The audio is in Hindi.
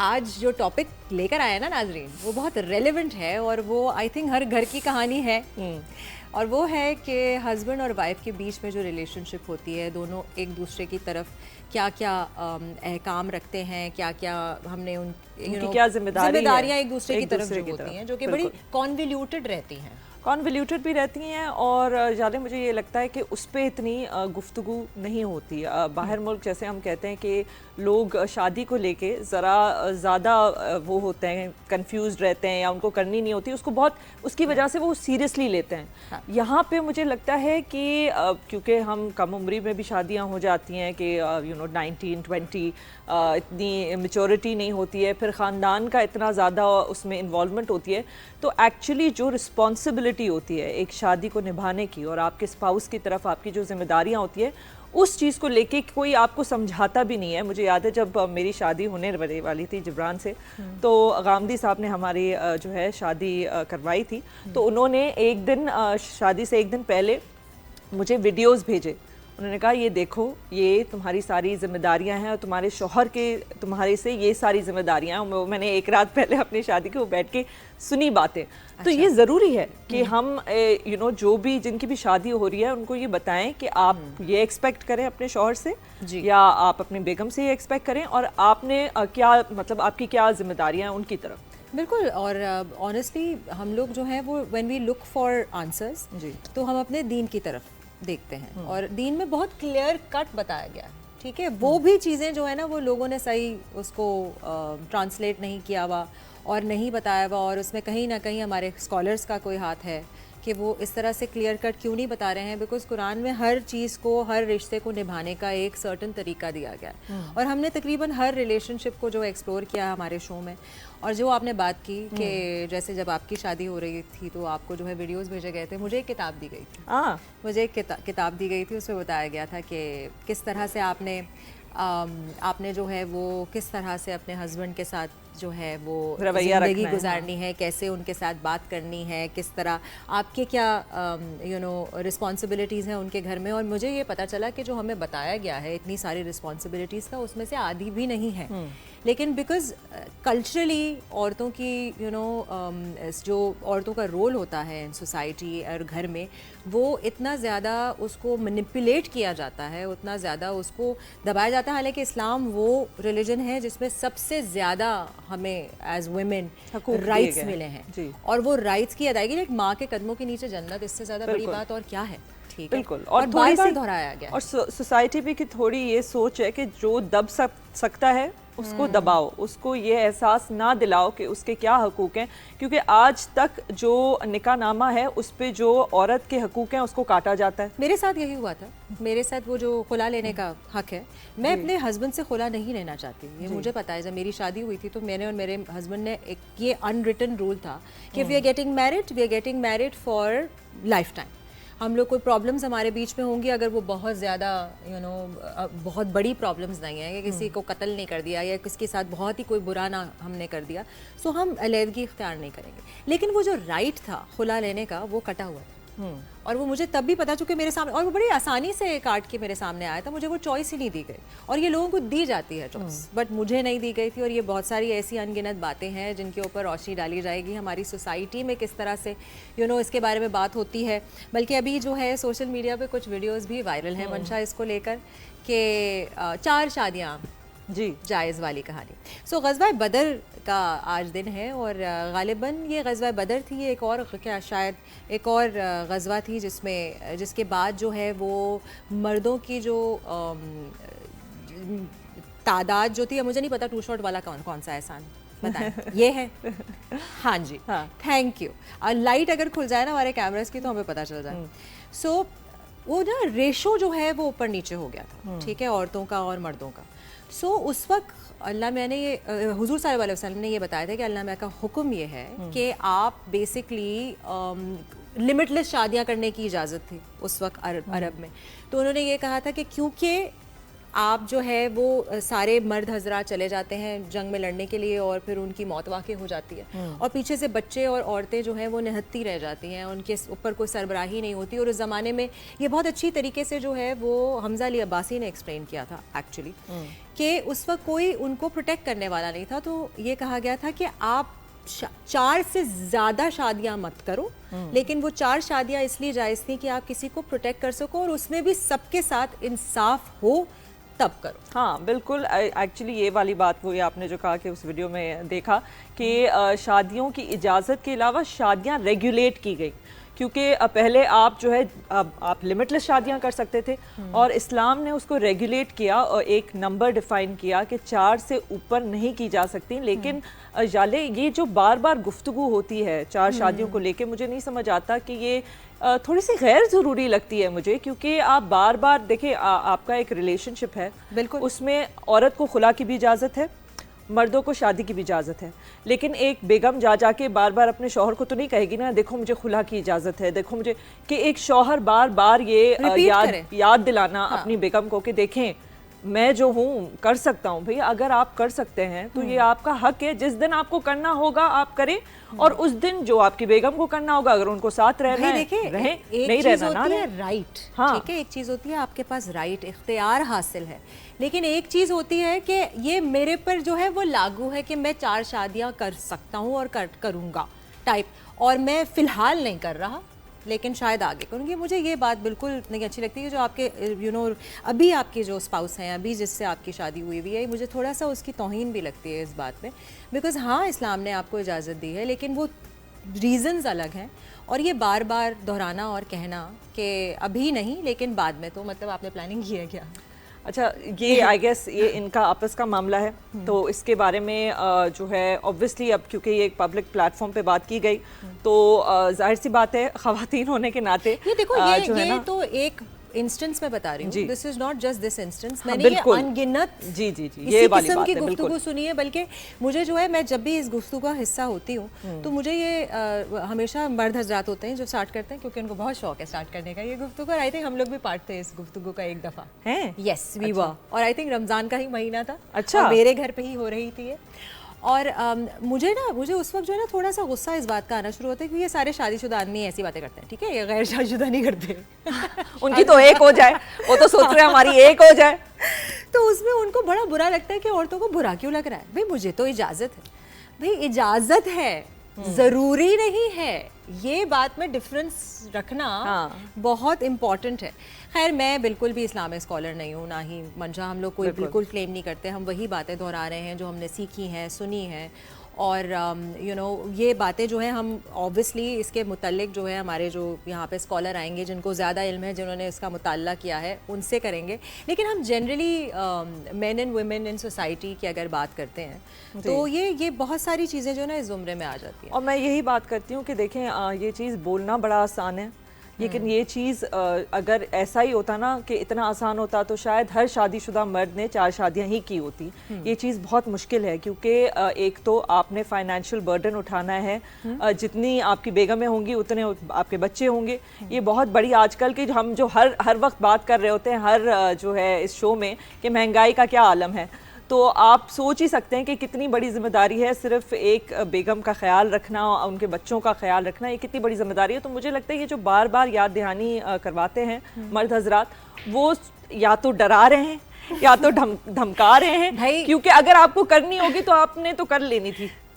आज जो टॉपिक लेकर आया ना नाजरीन, वो बहुत रेलेवेंट है और वो आई थिंक हर घर की कहानी है। और वो है कि हस्बैंड और वाइफ के बीच में जो रिलेशनशिप होती है, दोनों एक दूसरे की तरफ क्या क्या अहकाम रखते हैं, क्या क्या हमने उनकी क्या जिम्मेदारियां एक दूसरे की तरफ जो होती हैं, जो कि बड़ी कॉन्वोल्यूटेड रहती हैं, कॉन्वोल्यूटेड भी रहती हैं। और ज़्यादा मुझे ये लगता है कि उस पर इतनी गुफ्तगू नहीं होती। बाहर मुल्क जैसे हम कहते हैं कि लोग शादी को लेके ज़रा ज़्यादा वो होते हैं, कंफ्यूज रहते हैं या उनको करनी नहीं होती, उसको बहुत उसकी वजह से वो सीरियसली लेते हैं। हाँ। यहाँ पे मुझे लगता है कि क्योंकि हम कम उम्री में भी शादियाँ हो जाती हैं कि 19-20 इतनी मेचोरिटी नहीं होती है, फिर ख़ानदान का इतना ज़्यादा उसमें इन्वॉल्वमेंट होती है, तो एक्चुअली जो रिस्पॉन्सिबिलिटी होती है एक शादी को निभाने की और आपके स्पाउस की तरफ आपकी जो जिम्मेदारियाँ होती है, उस चीज़ को लेके कोई आपको समझाता भी नहीं है। मुझे याद है जब मेरी शादी होने वाली थी जिब्रान से, तो गामदी साहब ने हमारी जो है शादी करवाई थी, तो उन्होंने एक दिन शादी से एक दिन पहले मुझे वीडियोज़ भेजे। उन्होंने कहा ये देखो, ये तुम्हारी सारी जिम्मेदारियां हैं और तुम्हारे शौहर के तुम्हारे से ये सारी जिम्मेदारियां हैं। मैंने एक रात पहले अपनी शादी के वो बैठ के सुनी बातें। अच्छा। तो ये ज़रूरी है कि हम जो भी जिनकी भी शादी हो रही है उनको ये बताएं कि आप ये एक्सपेक्ट करें अपने शौहर से या आप अपनी बेगम से ये एक्सपेक्ट करें और आपने क्या मतलब आपकी क्या जिम्मेदारियाँ हैं उनकी तरफ। बिल्कुल। और ऑनेस्टली हम लोग जो है वो when we look for answers, तो हम अपने दीन की तरफ देखते हैं और दीन में बहुत क्लियर कट बताया गया है, ठीक है। वो भी चीज़ें जो है ना वो लोगों ने सही उसको ट्रांसलेट नहीं किया हुआ और नहीं बताया हुआ, और उसमें कहीं ना कहीं हमारे स्कॉलर्स का कोई हाथ है कि वो इस तरह से क्लियर कट क्यों नहीं बता रहे हैं। बिकॉज कुरान में हर चीज़ को, हर रिश्ते को निभाने का एक सर्टन तरीका दिया गया है और हमने तकरीबन हर रिलेशनशिप को जो एक्सप्लोर किया हमारे शो में। और जो आपने बात की कि जैसे जब आपकी शादी हो रही थी तो आपको जो है वीडियोस भेजे गए थे, मुझे एक किताब दी गई थी। मुझे एक किताब दी गई थी, उसमें बताया गया था कि किस तरह से आपने जो है वो किस तरह से अपने हस्बैंड के साथ जो है वो ज़िंदगी गुजारनी है, कैसे उनके साथ बात करनी है, किस तरह आपके क्या रिस्पॉन्सिबिलिटीज़ हैं उनके घर में। और मुझे ये पता चला कि जो हमें बताया गया है इतनी सारी रिस्पॉन्सिबिलिटीज़ का, उसमें से आधी भी नहीं है। लेकिन बिकॉज कल्चरली औरतों की जो औरतों का रोल होता है इन सोसाइटी और घर में, वो इतना ज़्यादा उसको मैनिपुलेट किया जाता है, उतना ज़्यादा उसको दबाया जाता है। हालांकि इस्लाम वो रिलीजन है जिसमें सबसे ज़्यादा हमें एज वुमेन राइट्स मिले हैं और वो राइट्स की अदायगी। एक माँ के कदमों के नीचे जन्नत, इससे ज़्यादा बड़ी बात और क्या है, ठीक है। बिल्कुल। और थोड़ी सी दोहराया गया और सोसाइटी भी की थोड़ी ये सोच है कि जो दब सकता है उसको दबाओ, उसको ये एहसास ना दिलाओ कि उसके क्या हकूक़ हैं, क्योंकि आज तक जो निकाहनामा है उस पे जो औरत के हकूक़ हैं उसको काटा जाता है। मेरे साथ यही हुआ था। मेरे साथ वो जो खुला लेने का हक है, मैं अपने हस्बैंड से खुला नहीं लेना चाहती। ये मुझे पता है। जब मेरी शादी हुई थी तो मैंने और मेरे हस्बैंड ने एक ये अनरिटन रूल था कि we are getting married for lifetime. हम लोग कोई प्रॉब्लम्स हमारे बीच में होंगी, अगर वो बहुत ज़्यादा बहुत बड़ी प्रॉब्लम्स नहीं है, कि किसी को कत्ल नहीं कर दिया या किसके साथ बहुत ही कोई बुरा ना हमने कर दिया, सो हम अलहदगी इख्तियार नहीं करेंगे। लेकिन वो जो राइट था खुला लेने का, वो कटा हुआ था। और वो मुझे तब भी पता, चूँकि मेरे सामने, और वो बड़ी आसानी से काट के मेरे सामने आया था, मुझे वो चॉइस ही नहीं दी गई। और ये लोगों को दी जाती है चॉइस, बट मुझे नहीं दी गई थी। और ये बहुत सारी ऐसी अनगिनत बातें हैं जिनके ऊपर रोशनी डाली जाएगी। हमारी सोसाइटी में किस तरह से इसके बारे में बात होती है। बल्कि अभी जो है सोशल मीडिया पे कुछ वीडियोज़ भी वायरल हैं मंशा इसको लेकर कि 4 शादियाँ जायज़ वाली कहानी। सो ग़ज़वा बदर का आज दिन है और गालिबन ये ग़ज़वा बदर थी, एक और क्या शायद एक और ग़ज़वा थी जिसके बाद जो है वो मर्दों की जो तादाद जो थी, मुझे नहीं पता टू शॉट वाला कौन सा एहसान बताएं। ये है। हाँ जी, थैंक यू। लाइट अगर खुल जाए ना हमारे कैमरास की तो हमें पता चल जाए। सो वो ना रेशो जो है वो ऊपर नीचे हो गया था, ठीक है, औरतों का और मर्दों का। सो उस वक्त अल्लाह मैंने ये हुजूर सल्लल्लाहु अलैहि वसल्लम ने ये बताया था कि अल्लाह मैं का हुक्म ये है कि आप बेसिकली लिमिटलेस शादियां करने की इजाज़त थी उस वक्त अरब में। तो उन्होंने ये कहा था कि क्योंकि आप जो है वो सारे मर्द हजरात चले जाते हैं जंग में लड़ने के लिए और फिर उनकी मौत वाक़ई हो जाती है और पीछे से बच्चे और औरतें जो हैं वो निहत्ती रह जाती हैं, उनके ऊपर कोई सरबराही नहीं होती। और उस ज़माने में ये बहुत अच्छी तरीके से जो है वो हमज़ा अली अब्बासी ने एक्सप्लेन किया था एक्चुअली कि उस वक्त कोई उनको प्रोटेक्ट करने वाला नहीं था। तो ये कहा गया था कि आप 4 से ज़्यादा शादियां मत करो, लेकिन वो 4 शादियां इसलिए जायज़ थी कि आप किसी को प्रोटेक्ट कर सको और उसमें भी सबके साथ इंसाफ हो तब करो। हाँ बिल्कुल, एक्चुअली ये वाली बात वो आपने जो कहा कि उस वीडियो में देखा कि शादियों की इजाज़त के अलावा शादियां रेगुलेट की गई, क्योंकि पहले आप जो है आप लिमिटलेस शादियां कर सकते थे और इस्लाम ने उसको रेगुलेट किया और एक नंबर डिफाइन किया कि 4 से ऊपर नहीं की जा सकती। लेकिन जाले ये जो बार बार गुफ्तगू होती है 4 शादियों को लेके, मुझे नहीं समझ आता कि ये थोड़ी सी गैर ज़रूरी लगती है मुझे, क्योंकि आप बार बार देखिए आपका एक रिलेशनशिप है, बिल्कुल उसमें औरत को खुला की भी इजाज़त है, मर्दों को शादी की भी इजाज़त है। लेकिन एक बेगम जाके बार बार अपने शौहर को तो नहीं कहेगी ना देखो मुझे खुला की इजाज़त है, देखो मुझे, कि एक शौहर बार बार ये याद दिलाना अपनी बेगम को कि देखें मैं जो हूँ कर सकता हूँ। भैया अगर आप कर सकते हैं तो ये आपका हक है, जिस दिन आपको करना होगा आप करें और उस दिन जो आपकी बेगम को करना होगा अगर उनको साथ रहना है रहें, नहीं रहना ना रहें। राइट, ठीक है, एक चीज़ होती है आपके पास राइट इख्तियार हासिल है, लेकिन एक चीज़ होती है कि ये मेरे पर जो है वो लागू है कि मैं 4 शादियाँ कर सकता हूँ और करूँगा टाइप, और मैं फ़िलहाल नहीं कर रहा लेकिन शायद आगे करूँगी। मुझे ये बात बिल्कुल नहीं अच्छी लगती है जो आपके अभी आपके जो स्पाउस हैं, अभी जिससे आपकी शादी हुई हुई है, मुझे थोड़ा सा उसकी तौहीन भी लगती है इस बात में, बिकॉज़ हाँ इस्लाम ने आपको इजाज़त दी है लेकिन वो रीज़न्स अलग हैं और ये बार बार दोहराना और कहना कि अभी नहीं लेकिन बाद में, तो मतलब आपने प्लानिंग की है क्या? अच्छा, ये आई गेस ये इनका आपस का मामला है, तो इसके बारे में जो है ऑब्वियसली अब क्योंकि ये एक पब्लिक प्लेटफॉर्म पे बात की गई तो जाहिर सी बात है ख़वातीन होने के नाते ये देखो ये तो एक इंस्टेंस में बता रही हूँ, this is not just this instance, मैंने ये अनगिनत जी ये वाली किस्म बात की है, गुफ्तगू सुनी है। बल्कि मुझे जो है मैं जब भी इस गुफ्तगू का हिस्सा होती हूँ तो मुझे ये हमेशा मर्द हजरात होते हैं जो स्टार्ट करते हैं क्योंकि उनको बहुत शौक है स्टार्ट करने का ये गुफ्तगू, और आई थिंक हम लोग भी पार्ट थे इस गुफ्तगू का एक दफ़ा है। यस वी वर, और आई थिंक रमज़ान का ही महीना था। अच्छा, मेरे घर पे ही हो रही थी ये, और मुझे उस वक्त जो है ना थोड़ा सा गुस्सा इस बात का आना शुरू होता है कि ये सारे शादीशुदा आदमी ऐसी बातें करते हैं, ठीक है, ये गैर शादीशुदा नहीं करते उनकी तो एक हो जाए, वो तो सोच रहे हैं हमारी एक हो जाए तो उसमें उनको बड़ा बुरा लगता है कि औरतों को बुरा क्यों लग रहा है। भाई मुझे तो इजाज़त है, भाई इजाज़त है, ज़रूरी नहीं है, ये बात में डिफरेंस रखना बहुत इम्पॉर्टेंट है। खैर मैं बिल्कुल भी इस्लामिक स्कॉलर नहीं हूँ, ना ही मंशा हम लोग कोई बिल्कुल क्लेम नहीं करते, हम वही बातें दोहरा रहे हैं जो हमने सीखी हैं, सुनी हैं, और ये बातें जो हैं हम ऑब्वियसली इसके मुतल्लिक जो है हमारे जो यहाँ पे स्कॉलर आएंगे जिनको ज़्यादा इल्म है, जिन्होंने इसका मुताल्ला किया है, उनसे करेंगे। लेकिन हम generally main and women in society की अगर बात करते हैं तो ये बहुत सारी चीज़ें जो ना इस ज़ुमरे में आ जाती हैं। और मैं यही बात करती हूँ कि देखें ये चीज़ बोलना बड़ा आसान है, लेकिन ये चीज़ अगर ऐसा ही होता ना कि इतना आसान होता तो शायद हर शादीशुदा मर्द ने 4 शादियां ही की होती। ये चीज़ बहुत मुश्किल है क्योंकि एक तो आपने फाइनेंशियल बर्डन उठाना है, जितनी आपकी बेगमें होंगी उतने आपके बच्चे होंगे। ये बहुत बड़ी आजकल की हम जो हर वक्त बात कर रहे होते हैं हर जो है इस शो में कि महंगाई का क्या आलम है, तो आप सोच ही सकते हैं कि कितनी बड़ी जिम्मेदारी है सिर्फ एक बेगम का ख्याल रखना, उनके बच्चों का ख्याल रखना, ये कितनी बड़ी जिम्मेदारी है। तो मुझे लगता है ये जो बार बार याद दहानी करवाते हैं मर्द हजरात, वो या तो डरा रहे हैं या तो धमका रहे हैं, क्योंकि अगर आपको करनी होगी तो आपने तो कर लेनी थी।